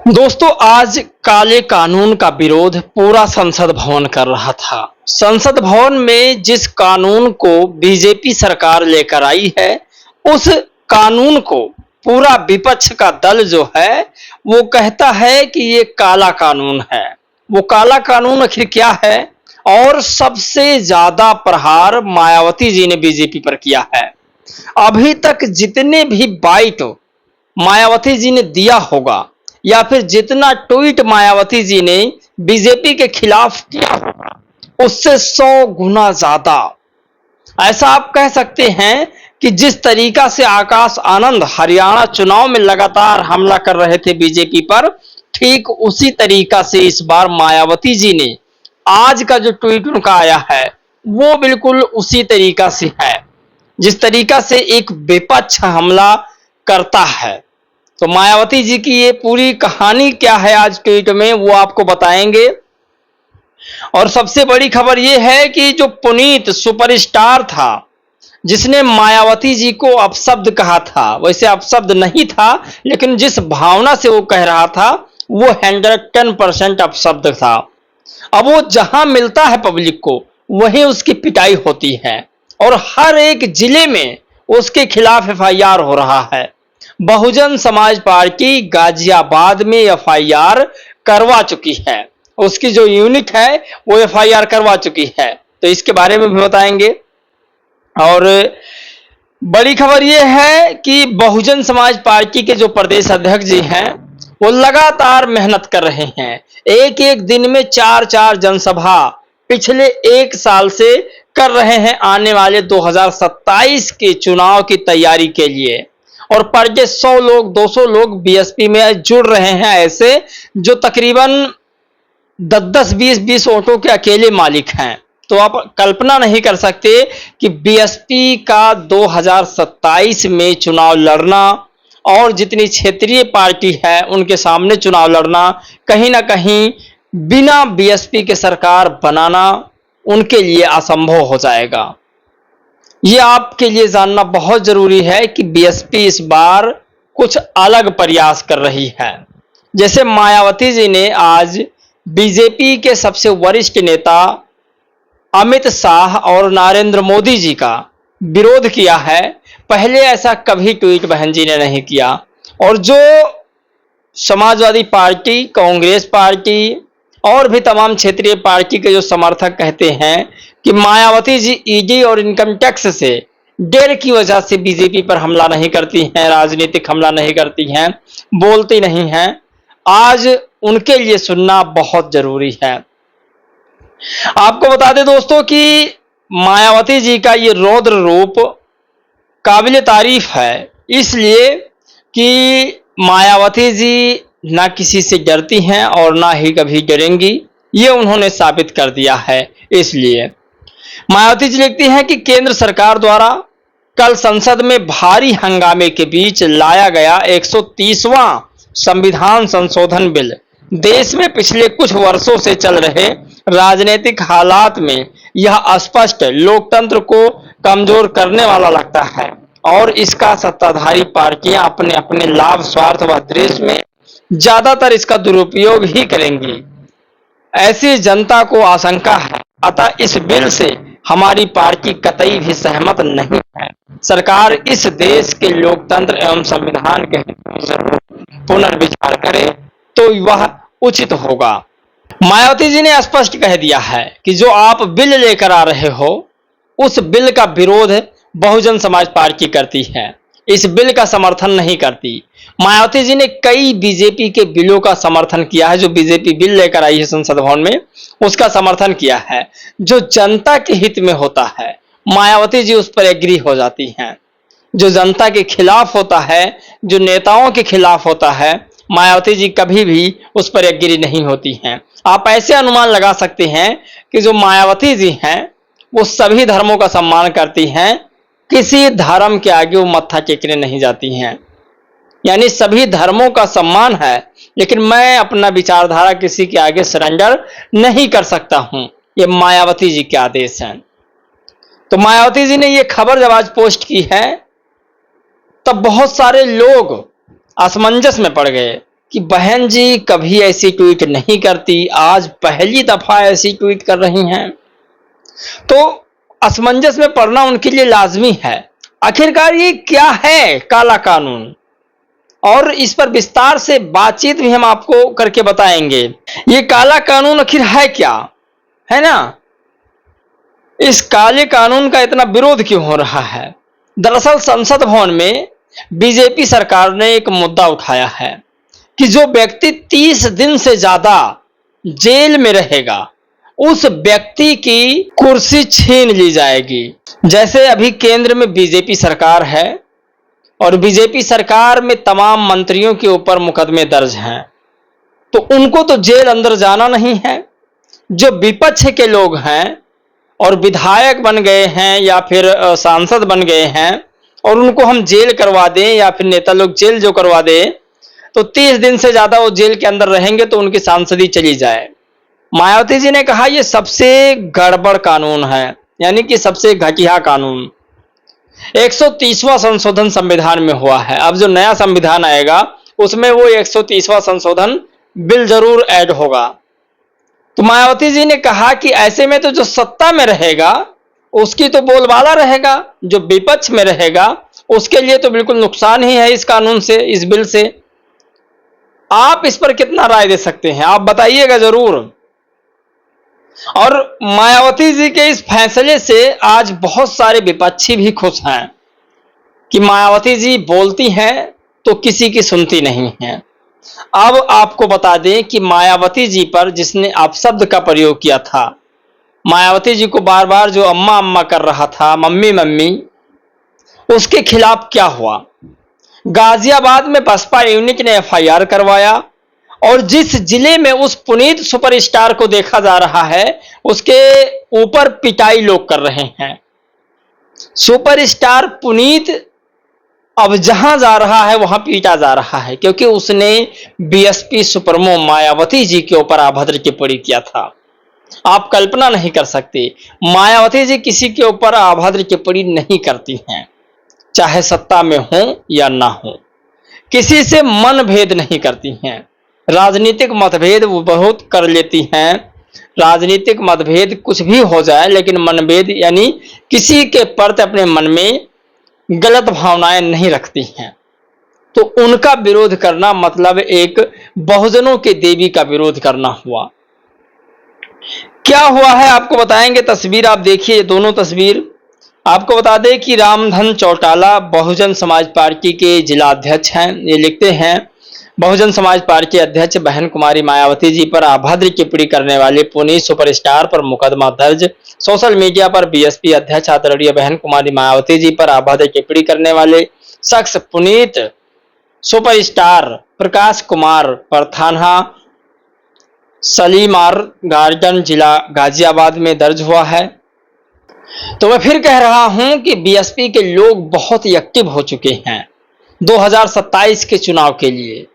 दोस्तों, आज काले कानून का विरोध पूरा संसद भवन कर रहा था। संसद भवन में जिस कानून को बीजेपी सरकार लेकर आई है, उस कानून को पूरा विपक्ष का दल जो है वो कहता है कि ये काला कानून है। वो काला कानून आखिर क्या है? और सबसे ज्यादा प्रहार मायावती जी ने बीजेपी पर किया है। अभी तक जितने भी बाइट मायावती जी ने दिया होगा या फिर जितना ट्वीट मायावती जी ने बीजेपी के खिलाफ किया होगा, उससे 100 गुना ज्यादा। ऐसा आप कह सकते हैं कि जिस तरीका से आकाश आनंद हरियाणा चुनाव में लगातार हमला कर रहे थे बीजेपी पर, ठीक उसी तरीका से इस बार मायावती जी ने आज का जो ट्वीट उनका आया है वो बिल्कुल उसी तरीका से है, जिस तरीका से एक विपक्ष हमला करता है। तो मायावती जी की ये पूरी कहानी क्या है आज ट्वीट में, वो आपको बताएंगे। और सबसे बड़ी खबर ये है कि जो पुनीत सुपरस्टार था, जिसने मायावती जी को अपशब्द कहा था, वैसे अपशब्द नहीं था लेकिन जिस भावना से वो कह रहा था वो 110% अपशब्द था। अब वो जहां मिलता है पब्लिक को वहीं उसकी पिटाई होती है और हर एक जिले में उसके खिलाफ एफआईआर हो रहा है। बहुजन समाज पार्टी गाजियाबाद में एफआईआर करवा चुकी है, उसकी जो यूनिट है वो एफआईआर करवा चुकी है, तो इसके बारे में भी बताएंगे। और बड़ी खबर यह है कि बहुजन समाज पार्टी के जो प्रदेश अध्यक्ष जी हैं वो लगातार मेहनत कर रहे हैं। एक एक दिन में 4-4 जनसभा पिछले एक साल से कर रहे हैं आने वाले 2027 के चुनाव की तैयारी के लिए। और पर 100 लोग 200 लोग बीएसपी में जुड़ रहे हैं, ऐसे जो तकरीबन 10-10 20-20 वोटों के अकेले मालिक हैं। तो आप कल्पना नहीं कर सकते कि बीएसपी का 2027 में चुनाव लड़ना और जितनी क्षेत्रीय पार्टी है उनके सामने चुनाव लड़ना, कहीं ना कहीं बिना बीएसपी के सरकार बनाना उनके लिए असंभव हो जाएगा। ये आपके लिए जानना बहुत जरूरी है कि बीएसपी इस बार कुछ अलग प्रयास कर रही है। जैसे मायावती जी ने आज बीजेपी के सबसे वरिष्ठ नेता अमित शाह और नरेंद्र मोदी जी का विरोध किया है। पहले ऐसा कभी ट्वीट बहन जी ने नहीं किया। और जो समाजवादी पार्टी, कांग्रेस पार्टी और भी तमाम क्षेत्रीय पार्टी के जो समर्थक कहते हैं कि मायावती जी ईडी और इनकम टैक्स से डर की वजह से बीजेपी पर हमला नहीं करती हैं, राजनीतिक हमला नहीं करती हैं, बोलती नहीं हैं, आज उनके लिए सुनना बहुत जरूरी है। आपको बता दें दोस्तों कि मायावती जी का ये रौद्र रूप काबिल तारीफ है, इसलिए कि मायावती जी ना किसी से डरती हैं और ना ही कभी डरेंगी, ये उन्होंने साबित कर दिया है। इसलिए मायावती जी लिखती हैं कि केंद्र सरकार द्वारा कल संसद में भारी हंगामे के बीच लाया गया 130वां संविधान संशोधन बिल देश में पिछले कुछ वर्षों से चल रहे राजनीतिक हालात में यह स्पष्ट लोकतंत्र को कमजोर करने वाला लगता है और इसका सत्ताधारी पार्टियां अपने अपने लाभ, स्वार्थ व द्वेष में ज्यादातर इसका दुरुपयोग ही करेंगी, ऐसी जनता को आशंका है। अतः इस बिल से हमारी पार्टी कतई भी सहमत नहीं है। सरकार इस देश के लोकतंत्र एवं संविधान के पुनर्विचार करे तो वह उचित होगा। मायावती जी ने स्पष्ट कह दिया है कि जो आप बिल लेकर आ रहे हो उस बिल का विरोध बहुजन समाज पार्टी करती है, इस बिल का समर्थन नहीं करती। मायावती जी ने कई बीजेपी के बिलों का समर्थन किया है, जो बीजेपी बिल लेकर आई है संसद भवन में उसका समर्थन किया है। जो जनता के हित में होता है मायावती जी उस पर एग्री हो जाती हैं। जो जनता के खिलाफ होता है, जो नेताओं के खिलाफ होता है, मायावती जी कभी भी उस पर एग्री नहीं होती हैं। आप ऐसे अनुमान लगा सकते हैं कि जो मायावती जी हैं वो सभी धर्मों का सम्मान करती हैं, किसी धर्म के आगे वो मत्था टेकने नहीं जाती हैं। यानी सभी धर्मों का सम्मान है लेकिन मैं अपना विचारधारा किसी के आगे सरेंडर नहीं कर सकता हूं, ये मायावती जी के आदेश हैं। तो मायावती जी ने ये खबर जब आज पोस्ट की है तब बहुत सारे लोग असमंजस में पड़ गए कि बहन जी कभी ऐसी ट्वीट नहीं करती, आज पहली दफा ऐसी ट्वीट कर रही हैं। तो असमंजस में पड़ना उनके लिए लाजमी है। आखिरकार ये क्या है काला कानून, और इस पर विस्तार से बातचीत भी हम आपको करके बताएंगे। ये काला कानून आखिर है क्या, है ना? इस काले कानून का इतना विरोध क्यों हो रहा है? दरअसल संसद भवन में बीजेपी सरकार ने एक मुद्दा उठाया है कि जो व्यक्ति 30 दिन से ज्यादा जेल में रहेगा उस व्यक्ति की कुर्सी छीन ली जाएगी। जैसे अभी केंद्र में बीजेपी सरकार है और बीजेपी सरकार में तमाम मंत्रियों के ऊपर मुकदमे दर्ज हैं, तो उनको तो जेल अंदर जाना नहीं है। जो विपक्ष के लोग हैं और विधायक बन गए हैं या फिर सांसद बन गए हैं और उनको हम जेल करवा दें या फिर नेता लोग जेल जो करवा दें, तो 30 दिन से ज्यादा वो जेल के अंदर रहेंगे तो उनकी सांसदी चली जाए। मायावती जी ने कहा यह सबसे गड़बड़ कानून है, यानी कि सबसे घटिया कानून। 130वां संशोधन संविधान में हुआ है, अब जो नया संविधान आएगा उसमें वो 130वां संशोधन बिल जरूर ऐड होगा। तो मायावती जी ने कहा कि ऐसे में तो जो सत्ता में रहेगा उसकी तो बोलबाला रहेगा, जो विपक्ष में रहेगा उसके लिए तो बिल्कुल नुकसान ही है इस कानून से, इस बिल से। आप इस पर कितना राय दे सकते हैं, आप बताइएगा जरूर। और मायावती जी के इस फैसले से आज बहुत सारे विपक्षी भी खुश हैं कि मायावती जी बोलती हैं तो किसी की सुनती नहीं है। अब आपको बता दें कि मायावती जी पर जिसने अपशब्द का प्रयोग किया था, मायावती जी को बार बार जो अम्मा अम्मा कर रहा था, मम्मी मम्मी, उसके खिलाफ क्या हुआ? गाजियाबाद में बसपा यूनिट ने एफआईआर करवाया और जिस जिले में उस पुनीत सुपरस्टार को देखा जा रहा है उसके ऊपर पिटाई लोग कर रहे हैं। सुपरस्टार पुनीत अब जहां जा रहा है वहां पीटा जा रहा है क्योंकि उसने बीएसपी सुप्रीमो मायावती जी के ऊपर अभद्र टिप्पणी किया था। आप कल्पना नहीं कर सकते, मायावती जी किसी के ऊपर अभद्र टिप्पणी नहीं करती हैं, चाहे सत्ता में हो या ना हो। किसी से मनभेद नहीं करती हैं। राजनीतिक मतभेद वो बहुत कर लेती हैं, राजनीतिक मतभेद कुछ भी हो जाए, लेकिन मनभेद यानी किसी के प्रति अपने मन में गलत भावनाएं नहीं रखती हैं। तो उनका विरोध करना मतलब एक बहुजनों के देवी का विरोध करना हुआ। क्या हुआ है आपको बताएंगे। तस्वीर आप देखिए, ये दोनों तस्वीर। आपको बता दें कि रामधन चौटाला बहुजन समाज पार्टी के जिला अध्यक्ष हैं। ये लिखते हैं, बहुजन समाज पार्टी अध्यक्ष बहन कुमारी मायावती जी पर अभद्र टिप्पणी करने वाले पुनीत सुपरस्टार पर मुकदमा दर्ज। सोशल मीडिया पर बीएसपी अध्यक्ष आदरणीय बहन कुमारी मायावती जी पर अभद्र टिप्पणी करने वाले शख्स पुनीत सुपरस्टार प्रकाश कुमार पर थाना सलीमार गार्डन जिला गाजियाबाद में दर्ज हुआ है। तो मैं फिर कह रहा हूं कि बीएसपी के लोग बहुत एक्टिव हो चुके हैं 2027 के चुनाव के लिए।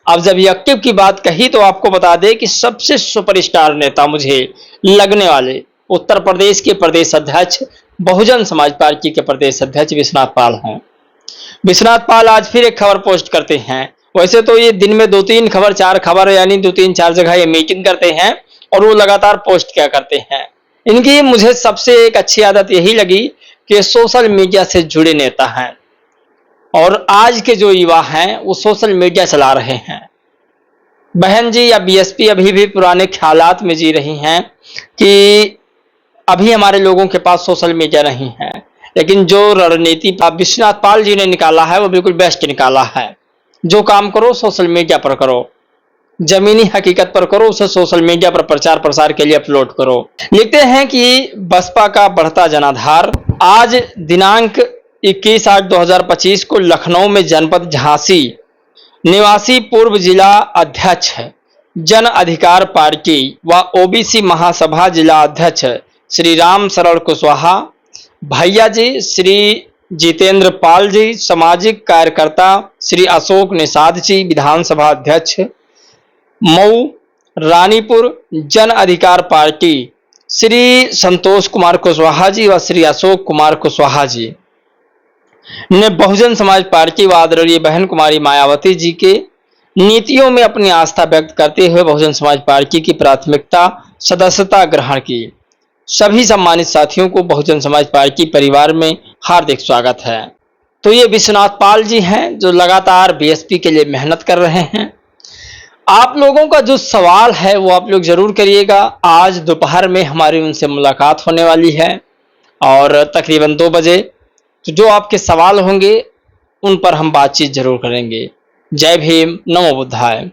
अब जब एक्टिव की बात कही तो आपको बता दें कि सबसे सुपरस्टार नेता मुझे लगने वाले उत्तर प्रदेश के प्रदेश अध्यक्ष, बहुजन समाज पार्टी के प्रदेश अध्यक्ष विश्वनाथ पाल हैं। विश्वनाथ पाल आज फिर एक खबर पोस्ट करते हैं। वैसे तो ये दिन में 2-3 खबर 4 खबर यानी 2-3-4 जगह ये मीटिंग करते हैं और वो लगातार पोस्ट क्या करते हैं। इनकी मुझे सबसे एक अच्छी आदत यही लगी कि सोशल मीडिया से जुड़े नेता हैं और आज के जो युवा हैं वो सोशल मीडिया चला रहे हैं। बहन जी या बीएसपी अभी भी पुराने ख्यालात में जी रही हैं कि अभी हमारे लोगों के पास सोशल मीडिया नहीं है, लेकिन जो रणनीति विश्वनाथ पाल जी ने निकाला है वो बिल्कुल बेस्ट निकाला है। जो काम करो सोशल मीडिया पर करो, जमीनी हकीकत पर करो, उसे सोशल मीडिया पर प्रचार प्रसार के लिए अपलोड करो। लिखते हैं कि बसपा का बढ़ता जनाधार। आज दिनांक 21/8/2025 को लखनऊ में जनपद झांसी निवासी पूर्व जिला अध्यक्ष जन अधिकार पार्टी व ओबीसी महासभा जिला अध्यक्ष श्री राम शरण कुशवाहा, भैया जी श्री जितेंद्र पाल जी, सामाजिक कार्यकर्ता श्री अशोक निषाद जी, विधानसभा अध्यक्ष मऊ रानीपुर जन अधिकार पार्टी श्री संतोष कुमार कुशवाहा जी व श्री अशोक कुमार कुशवाहा जी ने बहुजन समाज पार्टी व आदरणीय बहन कुमारी मायावती जी के नीतियों में अपनी आस्था व्यक्त करते हुए बहुजन समाज पार्टी की प्राथमिकता सदस्यता ग्रहण की। सभी सम्मानित साथियों को बहुजन समाज पार्टी परिवार में हार्दिक स्वागत है। तो ये विश्वनाथ पाल जी हैं जो लगातार बीएसपी के लिए मेहनत कर रहे हैं। आप लोगों का जो सवाल है वो आप लोग जरूर करिएगा। आज दोपहर में हमारी उनसे मुलाकात होने वाली है और तकरीबन 2 बजे। तो जो आपके सवाल होंगे उन पर हम बातचीत जरूर करेंगे। जय भीम, नमो बुद्धाय।